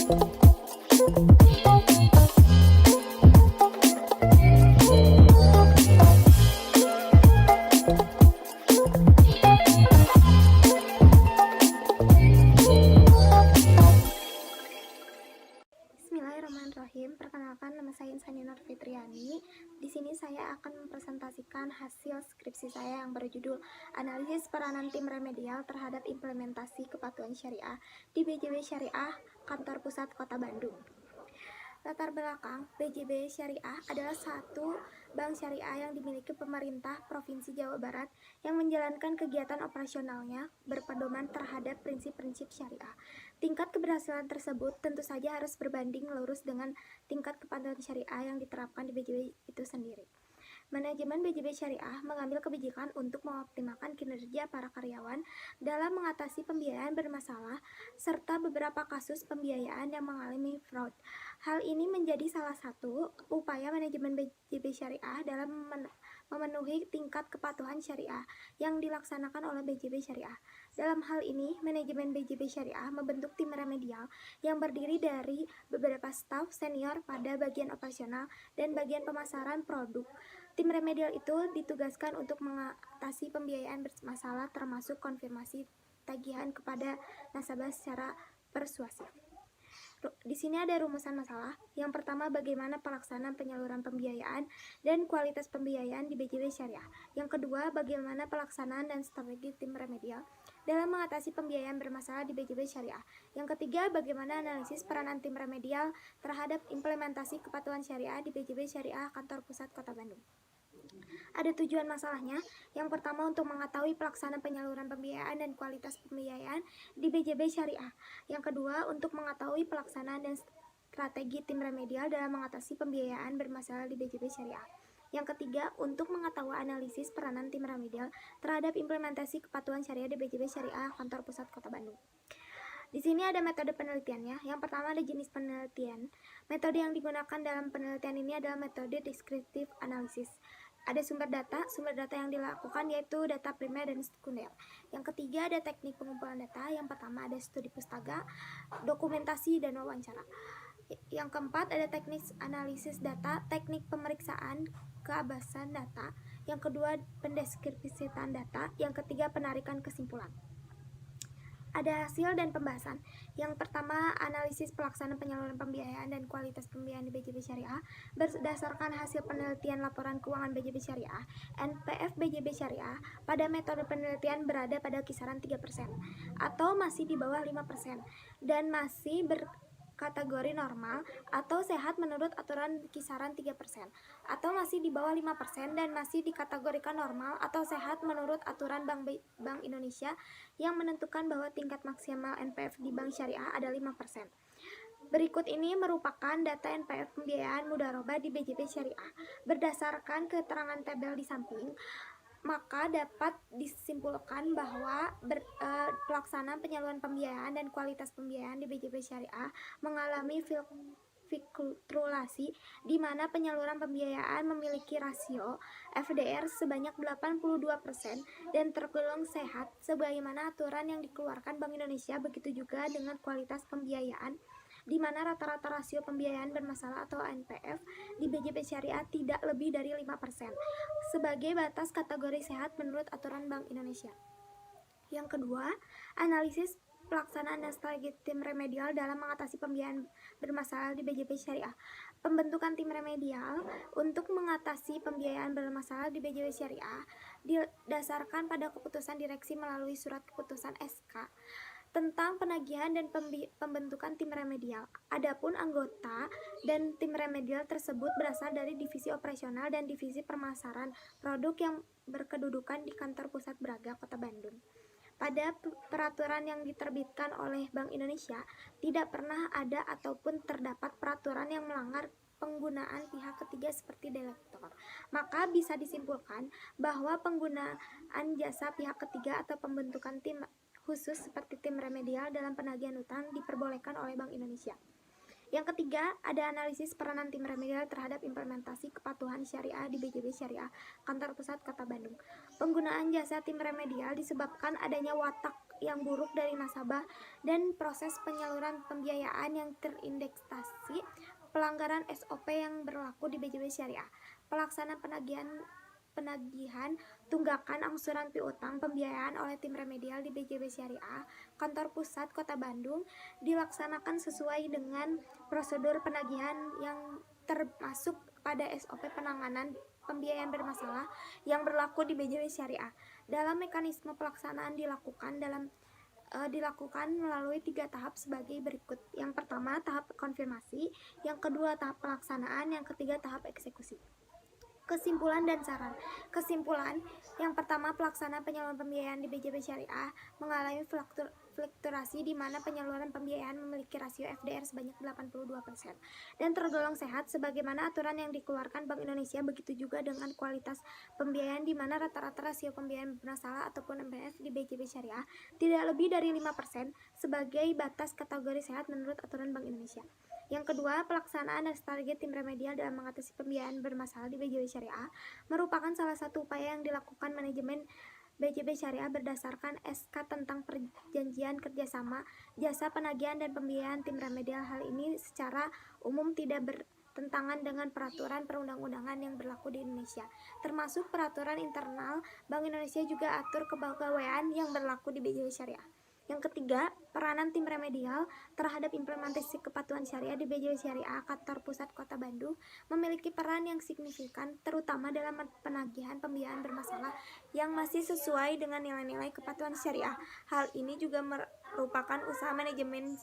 Bismillahirrahmanirrahim. Perkenalkan, nama saya Insani Nur Fitriani. Di sini saya akan mempresentasikan hasil skripsi saya yang berjudul Analisis Peranan Tim Remedial Terhadap Implementasi Kepatuhan Syariah di BJB Syariah Kantor Pusat Kota Bandung. Latar belakang, BJB Syariah adalah satu bank syariah yang dimiliki pemerintah Provinsi Jawa Barat yang menjalankan kegiatan operasionalnya berpedoman terhadap prinsip-prinsip syariah. Tingkat keberhasilan tersebut tentu saja harus berbanding lurus dengan tingkat kepatuhan syariah yang diterapkan di BJB itu sendiri. Manajemen BJB Syariah mengambil kebijakan untuk mengoptimalkan kinerja para karyawan dalam mengatasi pembiayaan bermasalah serta beberapa kasus pembiayaan yang mengalami fraud. Hal ini menjadi salah satu upaya manajemen BJB Syariah dalam memenuhi tingkat kepatuhan syariah yang dilaksanakan oleh BJB Syariah. Dalam hal ini, manajemen BJB Syariah membentuk tim remedial yang berdiri dari beberapa staf senior pada bagian operasional dan bagian pemasaran produk. Tim remedial itu ditugaskan untuk mengatasi pembiayaan bermasalah termasuk konfirmasi tagihan kepada nasabah secara persuasif. Di sini ada rumusan masalah. Yang pertama, bagaimana pelaksanaan penyaluran pembiayaan dan kualitas pembiayaan di BJB Syariah. Yang kedua, bagaimana pelaksanaan dan strategi tim remedial dalam mengatasi pembiayaan bermasalah di BJB Syariah. Yang ketiga, bagaimana analisis peranan tim remedial terhadap implementasi kepatuhan syariah di BJB Syariah Kantor Pusat Kota Bandung. Ada tujuan masalahnya. Yang pertama, untuk mengetahui pelaksanaan penyaluran pembiayaan dan kualitas pembiayaan di BJB Syariah. Yang kedua, untuk mengetahui pelaksanaan dan strategi tim remedial dalam mengatasi pembiayaan bermasalah di BJB Syariah. Yang ketiga, untuk mengetahui analisis peranan tim remedial terhadap implementasi kepatuhan syariah di BJB Syariah Kantor Pusat Kota Bandung. Di sini ada metode penelitiannya. Yang pertama, ada jenis penelitian. Metode yang digunakan dalam penelitian ini adalah metode descriptive analysis. Ada sumber data yang dilakukan yaitu data primer dan sekunder. Yang ketiga, ada teknik pengumpulan data. Yang pertama, ada studi pustaka, dokumentasi, dan wawancara. Yang keempat, ada teknik analisis data, teknik pemeriksaan keabasan data. Yang kedua, pendeskripsian data. Yang ketiga, penarikan kesimpulan. Ada hasil dan pembahasan. Yang pertama, analisis pelaksanaan penyaluran pembiayaan dan kualitas pembiayaan di BJB Syariah berdasarkan hasil penelitian laporan keuangan BJB Syariah. NPF BJB Syariah pada metode penelitian berada pada kisaran 3% atau masih di bawah 5% dan masih kategori normal atau sehat menurut aturan kisaran 3% atau masih di bawah 5% dan masih dikategorikan normal atau sehat menurut aturan Bank Indonesia yang menentukan bahwa tingkat maksimal NPF di bank syariah ada 5%. Berikut ini merupakan data NPF pembiayaan mudharabah di BJB Syariah. Berdasarkan keterangan tabel di samping, maka dapat disimpulkan bahwa pelaksanaan penyaluran pembiayaan dan kualitas pembiayaan di BJB Syariah mengalami fluktuasi di mana penyaluran pembiayaan memiliki rasio FDR sebanyak 82% dan tergolong sehat sebagaimana aturan yang dikeluarkan Bank Indonesia. Begitu juga dengan kualitas pembiayaan di mana rata-rata rasio pembiayaan bermasalah atau NPF di BJB Syariah tidak lebih dari 5% sebagai batas kategori sehat menurut aturan Bank Indonesia. Yang kedua, analisis pelaksanaan dan strategi tim remedial dalam mengatasi pembiayaan bermasalah di BJB Syariah. Pembentukan tim remedial untuk mengatasi pembiayaan bermasalah di BJB Syariah didasarkan pada keputusan direksi melalui surat keputusan SK tentang penagihan dan pembentukan tim remedial. Adapun anggota dan tim remedial tersebut berasal dari divisi operasional dan divisi pemasaran produk yang berkedudukan di kantor pusat Braga, Kota Bandung. Pada peraturan yang diterbitkan oleh Bank Indonesia, tidak pernah ada ataupun terdapat peraturan yang melanggar penggunaan pihak ketiga seperti detektor. Maka bisa disimpulkan bahwa penggunaan jasa pihak ketiga atau pembentukan tim khusus seperti tim remedial dalam penagihan utang diperbolehkan oleh Bank Indonesia. Yang ketiga, ada analisis peranan tim remedial terhadap implementasi kepatuhan syariah di BJB Syariah Kantor Pusat Kota Bandung. Penggunaan jasa tim remedial disebabkan adanya watak yang buruk dari nasabah, dan proses penyaluran pembiayaan yang terindeksasi, pelanggaran SOP yang berlaku di BJB Syariah, pelaksanaan penagihan tunggakan angsuran piutang pembiayaan oleh tim remedial di BJB Syariah Kantor Pusat Kota Bandung dilaksanakan sesuai dengan prosedur penagihan yang termasuk pada SOP penanganan pembiayaan bermasalah yang berlaku di BJB Syariah. Dalam mekanisme pelaksanaan dilakukan melalui 3 tahap sebagai berikut. Yang pertama, tahap konfirmasi, yang kedua tahap pelaksanaan, yang ketiga tahap eksekusi. Kesimpulan dan saran. Kesimpulan, yang pertama, pelaksanaan penyaluran pembiayaan di BJB Syariah mengalami fluktuasi di mana penyaluran pembiayaan memiliki rasio FDR sebanyak 82% dan tergolong sehat sebagaimana aturan yang dikeluarkan Bank Indonesia. Begitu juga dengan kualitas pembiayaan di mana rata-rata rasio pembiayaan bermasalah ataupun MPS di BJB Syariah tidak lebih dari 5% sebagai batas kategori sehat menurut aturan Bank Indonesia. Yang kedua, pelaksanaan dan strategi tim remedial dalam mengatasi pembiayaan bermasalah di BJB Syariah merupakan salah satu upaya yang dilakukan manajemen BJB Syariah berdasarkan SK tentang perjanjian kerjasama jasa penagihan dan pembiayaan tim remedial. Hal ini secara umum tidak bertentangan dengan peraturan perundang-undangan yang berlaku di Indonesia, termasuk peraturan internal Bank Indonesia juga atur kepegawaian yang berlaku di BJB Syariah. Yang ketiga, peranan tim remedial terhadap implementasi kepatuhan syariah di BJB Syariah Kantor Pusat Kota Bandung memiliki peran yang signifikan terutama dalam penagihan pembiayaan bermasalah yang masih sesuai dengan nilai-nilai kepatuhan syariah. Hal ini juga merupakan usaha manajemen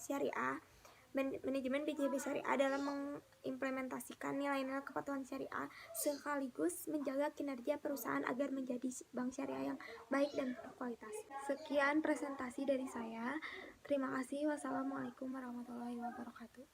BJB Syariah dalam mengimplementasikan nilai-nilai kepatuhan syariah sekaligus menjaga kinerja perusahaan agar menjadi bank syariah yang baik dan berkualitas. Sekian presentasi dari saya. Terima kasih. Wassalamualaikum warahmatullahi wabarakatuh.